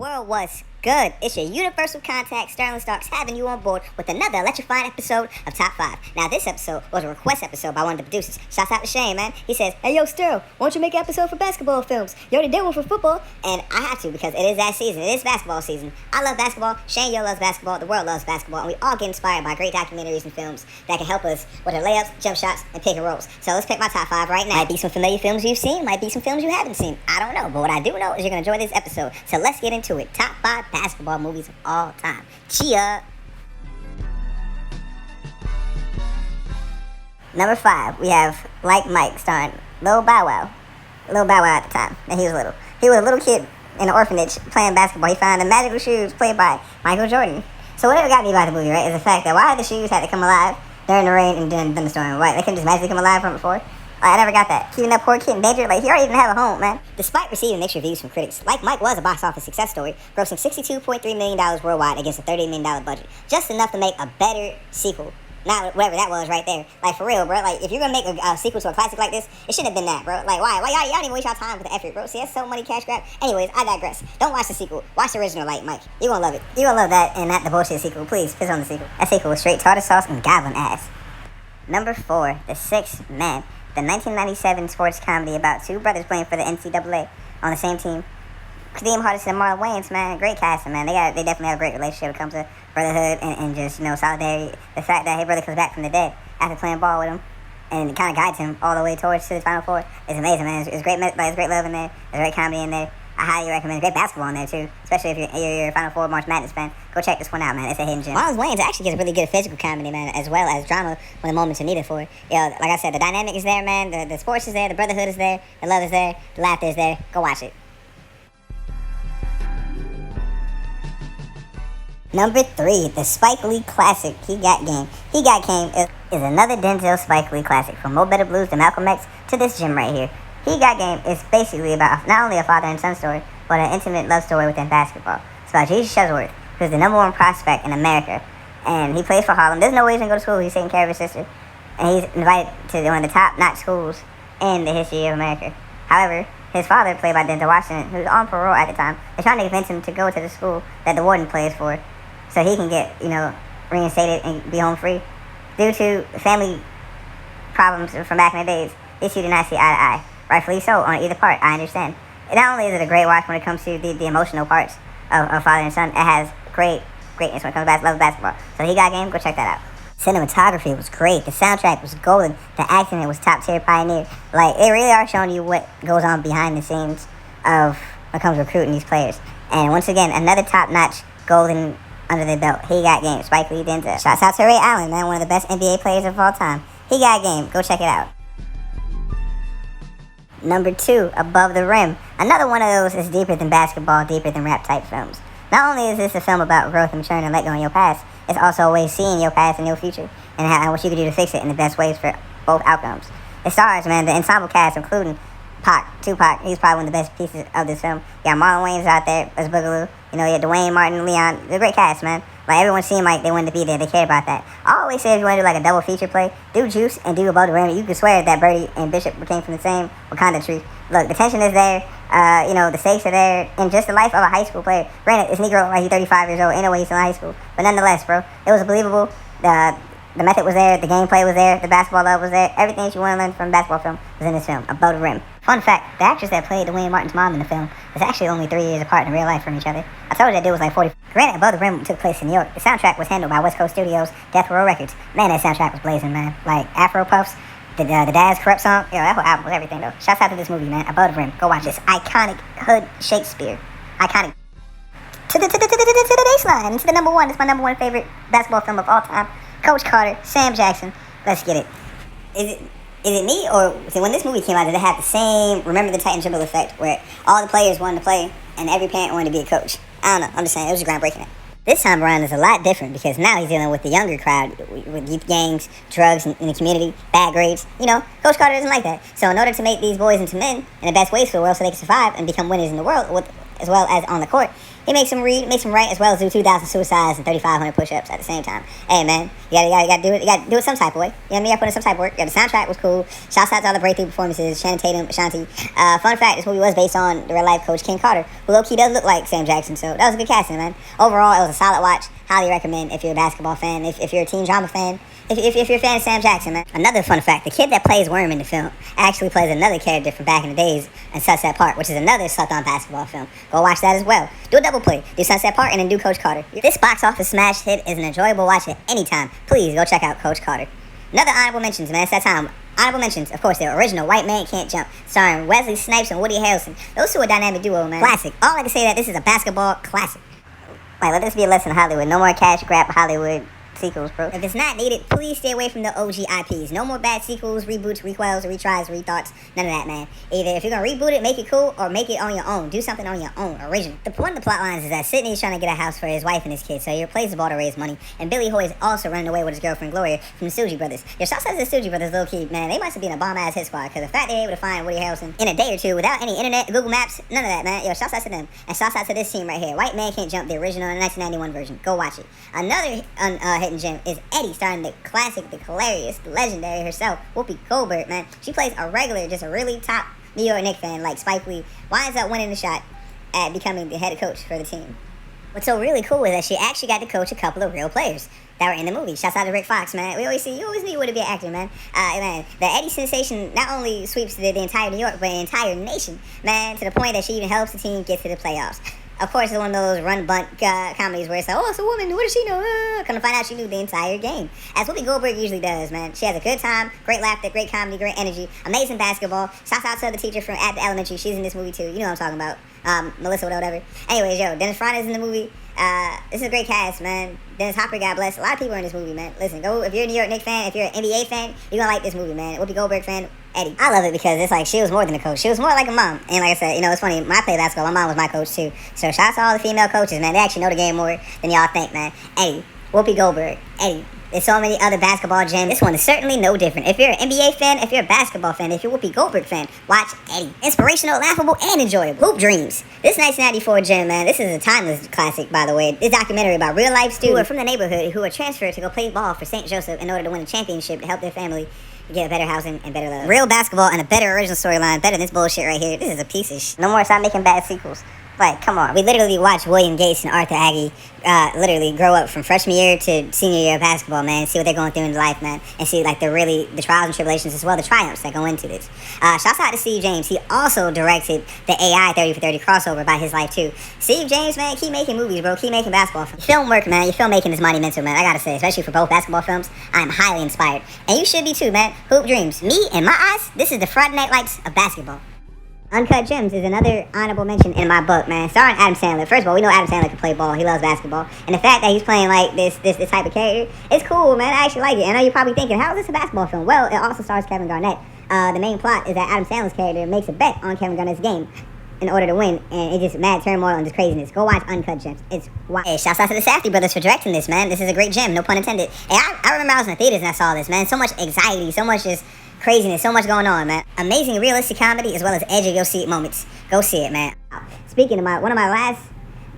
world was good. It's your universal contact, Sterling Starks, having you on board with another electrifying episode of Top 5. Now, this episode was a request episode by one of the producers. Shouts out to Shane, man. He says, "Hey, yo, Sterling, why don't you make an episode for basketball films? You already did one for football." And I have to because it is that season. It is basketball season. I love basketball. Shane, yo, loves basketball. The world loves basketball. And we all get inspired by great documentaries and films that can help us with our layups, jump shots, and pick and rolls. So let's pick my top 5 right now. Might be some familiar films you've seen. Might be some films you haven't seen. I don't know. But what I do know is you're going to enjoy this episode. So let's get into it. Top 5 basketball movies of all time. Chia. Number 5, we have Like Mike, starring Lil Bow Wow. Lil Bow Wow at the time, and he was little. He was a little kid in an orphanage playing basketball. He found the magical shoes played by Michael Jordan. So whatever got me about the movie, right, is the fact that why the shoes had to come alive during the rain and during the thunderstorm. Why they couldn't just magically come alive from before? I never got that. Keeping that poor kid in danger, like he already didn't have a home, man. Despite receiving mixed reviews from critics, Like Mike was a box office success story, grossing $62.3 million worldwide against a $30 million budget. Just enough to make a better sequel. Not whatever that was right there. Like, for real, bro. Like, if you're gonna make a sequel to a classic like this, it shouldn't have been that, bro. Like, why? Why y'all didn't even waste y'all time with the effort, bro? See, that's so money cash grab. Anyways, I digress. Don't watch the sequel. Watch the original Like Mike. You gonna love it. You gonna love that and not the bullshit sequel. Please, piss on the sequel. That sequel was straight tartar sauce and goblin ass. Number 4, The Sixth Man. The 1997 sports comedy about two brothers playing for the NCAA on the same team. Kadeem Hardison and Marlon Wayans, man, great casting, man. They definitely have a great relationship when it comes to brotherhood and just, solidarity. The fact that his brother comes back from the dead after playing ball with him and it kind of guides him all the way towards to the Final Four is amazing, man. It's great, it's great love in there. There's great comedy in there. I highly recommend it. Great basketball in there, too. Especially if you're a Final Four March Madness fan. Go check this one out, man. It's a hidden gem. Marlon Wayans actually gives really good physical comedy, man, as well as drama when the moments are needed for it. Like I said, the dynamic is there, man. The sports is there. The brotherhood is there. The love is there. The laughter is there. Go watch it. Number 3, the Spike Lee classic, He Got Game. He Got Game is another Denzel Spike Lee classic. From Mo Better Blues to Malcolm X to this gem right here. He Got Game is basically about not only a father and son story, but an intimate love story within basketball. It's about Jesus Shuttlesworth, who's the number 1 prospect in America. And he plays for Harlem. There's no way he's going to go to school. He's taking care of his sister. And he's invited to one of the top-notch schools in the history of America. However, his father, played by Denzel Washington, who's on parole at the time, is trying to convince him to go to the school that the warden plays for so he can get, reinstated and be home free. Due to family problems from back in the days, these two do not see eye to eye. Rightfully so on either part, I understand. And not only is it a great watch when it comes to the emotional parts of father and son, it has greatness when it comes to love of basketball. So He Got Game, go check that out. Cinematography was great. The soundtrack was golden. The acting, it was top tier pioneer. Like, they really are showing you what goes on behind the scenes of when it comes to recruiting these players. And once again, another top notch golden under the belt. He Got Game. Spike Lee Denzel. Shouts out to Ray Allen, man, one of the best NBA players of all time. He Got Game. Go check it out. Number 2, Above the Rim. Another one of those is deeper than basketball, deeper than rap type films. Not only is this a film about growth and maturing and letting go of your past, it's also a way of seeing your past and your future and what you can do to fix it in the best ways for both outcomes. It stars, man, the ensemble cast, including Tupac. He's probably one of the best pieces of this film. You got Marlon Wayans out there as Boogaloo. You got Dwayne, Martin, Leon. They're a great cast, man. Like, everyone seemed like they wanted to be there. They cared about that. I always say if you want to do like a double feature play, do Juice and do Above the Rim. You can swear that Birdie and Bishop came from the same Wakanda tree. Look, the tension is there. The stakes are there. And just the life of a high school player. Granted, it's Negro, like he's 35 years old. Ain't no way he's still in high school. But nonetheless, bro, it was believable. The method was there. The gameplay was there. The basketball love was there. Everything you want to learn from a basketball film was in this film. Above the Rim. Fun fact, the actress that played Dwayne Martin's mom in the film is actually only 3 years apart in real life from each other. I told you that dude was like 40. Granted, Above the Rim took place in New York. The soundtrack was handled by West Coast Studios, Death Row Records. Man, that soundtrack was blazing, man. Like Afro Puffs, the Dad's Corrupt song. That whole album was everything, though. Shouts out to this movie, man. Above the Rim. Go watch this. Iconic hood Shakespeare. Iconic. To the baseline. And to the number 1. It's my number 1 favorite basketball film of all time. Coach Carter, Sam Jackson. Let's get it. Is it me, or when this movie came out, did it have the same Remember the Titan dribble effect where all the players wanted to play and every parent wanted to be a coach? I don't know. I'm just saying, it was just groundbreaking. It. This time around is a lot different because now he's dealing with the younger crowd, with youth gangs, drugs in the community, bad grades. Coach Carter doesn't like that. So in order to make these boys into men in the best ways for the world so they can survive and become winners in the world, as well as on the court. He makes them read, makes them write, as well as do 2,000 suicides and 3,500 push-ups at the same time. Hey, man, you gotta do it. You gotta do it some type of way. You know what I mean? You gotta put in some type of work. Yeah, the soundtrack was cool. Shouts out to all the breakthrough performances. Channing Tatum, Ashanti. Fun fact, this movie was based on the real-life coach Ken Carter, who low-key does look like Sam Jackson. So that was a good casting, man. Overall, it was a solid watch. Highly recommend if you're a basketball fan, if you're a teen drama fan, if you're a fan of Sam Jackson, man. Another fun fact, the kid that plays Worm in the film actually plays another character from back in the days in Sunset Park, which is another slept-on basketball film. Go watch that as well. Do a double play. Do Sunset Park and then do Coach Carter. This box office smash hit is an enjoyable watch at any time. Please go check out Coach Carter. Another honorable mentions, man. It's that time. Honorable mentions, of course, the original White Man Can't Jump, starring Wesley Snipes and Woody Harrelson. Those two are a dynamic duo, man. Classic. All I can say that this is a basketball classic. Like, let this be a lesson in Hollywood. No more cash grab Hollywood sequels, bro. If it's not needed, please stay away from the OG IPs. No more bad sequels, reboots, requels, retries, rethoughts. None of that, man. Either if you're gonna reboot it, make it cool, or make it on your own. Do something on your own, original. One of the plot lines is that Sidney's trying to get a house for his wife and his kids, so he replaces the ball to raise money. And Billy Hoy is also running away with his girlfriend Gloria from the Stoogie Brothers. Your shots out to the Stoogie Brothers, low key, man. They must have been a bomb ass hit squad, because the fact they're able to find Woody Harrelson in a day or two without any internet, Google Maps, none of that, man. Yo, shouts out to them. And shouts out to this team right here. White Man Can't Jump, the original 1991 version. Go watch it. Another hidden gem is Eddie, starring the classic, the hilarious, the legendary herself, Whoopi Goldberg, man. She plays a regular, just a really top New York Knicks fan like Spike Lee. Winds up winning the shot at becoming the head coach for the team. What's so really cool is that she actually got to coach a couple of real players that were in the movie. Shouts out to Rick Fox, man. You always knew you would be an actor, man. Man, the Eddie sensation not only sweeps the entire New York, but the entire nation, man, to the point that she even helps the team get to the playoffs. Of course, it's one of those run-bunt comedies where it's like, oh, it's a woman, what does she know? Come to find out she knew the entire game. As Whoopi Goldberg usually does, man. She has a good time, great laughter, great comedy, great energy, amazing basketball. Shouts out to the teacher from At the Elementary. She's in this movie, too. You know what I'm talking about. Melissa, whatever. Anyways, yo, Dennis Franz is in the movie. This is a great cast, man. Dennis Hopper, God bless. A lot of people are in this movie, man. Listen, go if you're a New York Knicks fan, if you're an NBA fan, you're gonna like this movie, man. Whoopi Goldberg fan, Eddie. I love it because it's like she was more than a coach. She was more like a mom. And like I said, you know, it's funny. When I played basketball, my mom was my coach too. So shout out to all the female coaches, man. They actually know the game more than y'all think, man. Eddie, Whoopi Goldberg, Eddie. There's so many other basketball gems. This one is certainly no different. If you're an NBA fan, if you're a basketball fan, if you're a Whoopi Goldberg fan, watch Eddie. Inspirational, laughable, and enjoyable. Hoop Dreams. This 1994 gem, man, this is a timeless classic, by the way. This documentary about real-life students who are from the neighborhood who are transferred to go play ball for St. Joseph in order to win a championship to help their family get a better housing and better love. Real basketball and a better original storyline, better than this bullshit right here. This is a piece of shit. No more stop making bad sequels. Like, come on. We literally watched William Gates and Arthur Agee literally grow up from freshman year to senior year of basketball, man. See what they're going through in life, man. And see, like, the trials and tribulations as well, the triumphs that go into this. Shouts out to Steve James. He also directed the AI 30 for 30 crossover about his life, too. Steve James, man, keep making movies, bro. Keep making basketball films. Film work, man. Your filmmaking is monumental, man. I gotta say, especially for both basketball films, I'm highly inspired. And you should be, too, man. Hoop Dreams. Me, in my eyes, this is the Friday Night Lights of basketball. Uncut Gems is another honorable mention in my book, man. Starring Adam Sandler. First of all, we know Adam Sandler can play ball. He loves basketball. And the fact that he's playing like this type of character, it's cool, man. I actually like it. I know you're probably thinking, how is this a basketball film? Well, it also stars Kevin Garnett. The main plot is that Adam Sandler's character makes a bet on Kevin Garnett's game in order to win, and it's just mad turmoil and just craziness. Go watch Uncut Gems. It's wild. Hey, shouts out to the Safdie brothers for directing this, man. This is a great gem, no pun intended. Hey, I remember I was in the theaters and I saw this, man. So much anxiety, so much just craziness, so much going on, man. Amazing realistic comedy as well as edge of your seat moments. Go see it, man. Speaking of one of my last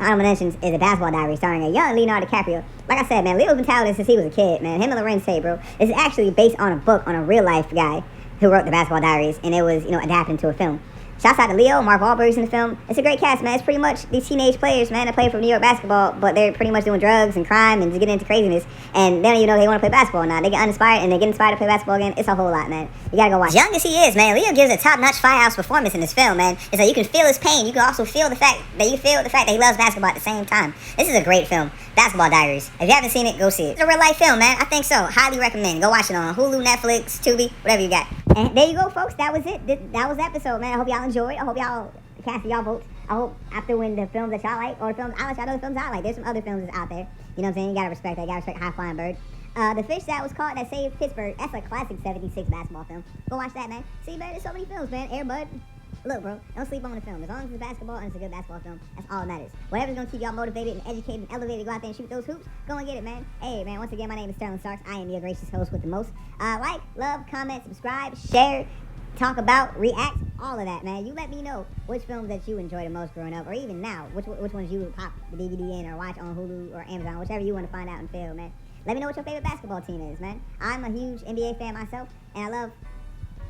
honorable mentions is a Basketball Diary starring a young Leonardo DiCaprio. Like I said, man, Leo's been talented since he was a kid, man. Him and Lorenz Tate, bro. It's actually based on a book on a real life guy who wrote the Basketball Diaries, and it was, you know, adapted into a film. Shouts out to Leo, Mark Wahlberg's in the film. It's a great cast, man. It's pretty much these teenage players, man, that play for New York basketball, but they're pretty much doing drugs and crime and just getting into craziness. And they don't even know they want to play basketball now. They get uninspired and they get inspired to play basketball again. It's a whole lot, man. You gotta go watch. Young as he is, man, Leo gives a top-notch firehouse performance in this film, man. It's like you can feel his pain. You can also feel the fact that he loves basketball at the same time. This is a great film. Basketball Diaries. If you haven't seen it, go see it. It's a real life film, man. I think so. Highly recommend. Go watch it on Hulu, Netflix, Tubi, whatever you got. And there you go, folks. That was it. That was the episode, man. I hope y'all enjoyed. I hope y'all cast y'all votes. I hope after when the films that y'all like, or the films I let y'all know the films I like. There's some other films that's out there. You know what I'm saying? You gotta respect that. You gotta respect High Flying Bird. The Fish that was caught that saved Pittsburgh. That's a classic 76 basketball film. Go watch that, man. See, man, there's so many films, man. Air Bud. Look, bro, don't sleep on the film. As long as it's basketball and it's a good basketball film, that's all that matters. Whatever's gonna keep y'all motivated and educated and elevated to go out there and shoot those hoops, go and get it, man. Hey, man, once again, my name is Sterling Starks. I am your gracious host with the most. Like, love, comment, subscribe, share. talk about, react, all of that, man. You let me know which films that you enjoy the most growing up, or even now, which ones you would pop the DVD in or watch on Hulu or Amazon, whichever you want to find out and feel, man. Let me know what your favorite basketball team is, man. I'm a huge NBA fan myself, and I love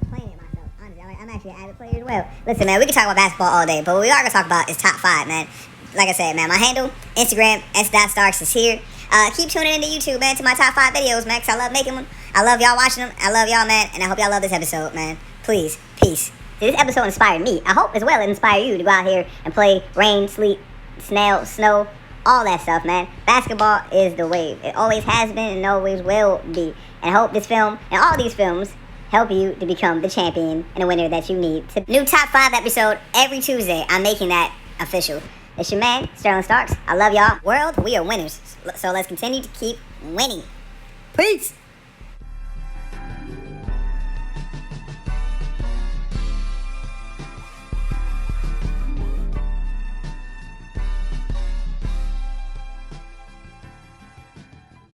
playing it myself. Honestly, I'm actually an avid player as well. Listen, man, we can talk about basketball all day, but what we are going to talk about is top 5, man. Like I said, man, my handle, Instagram, S.StarkizHere. Keep tuning into YouTube, man, to my top 5 videos, man, because I love making them. I love y'all watching them. I love y'all, man, and I hope y'all love this episode, man. Please, peace. This episode inspired me. I hope as well it inspired you to go out here and play rain, sleet, snow, all that stuff, man. Basketball is the wave. It always has been and always will be. And I hope this film and all these films help you to become the champion and the winner that you need. New top 5 episode every Tuesday. I'm making that official. It's your man, Sterling Starks. I love y'all. World, we are winners. So let's continue to keep winning. Peace.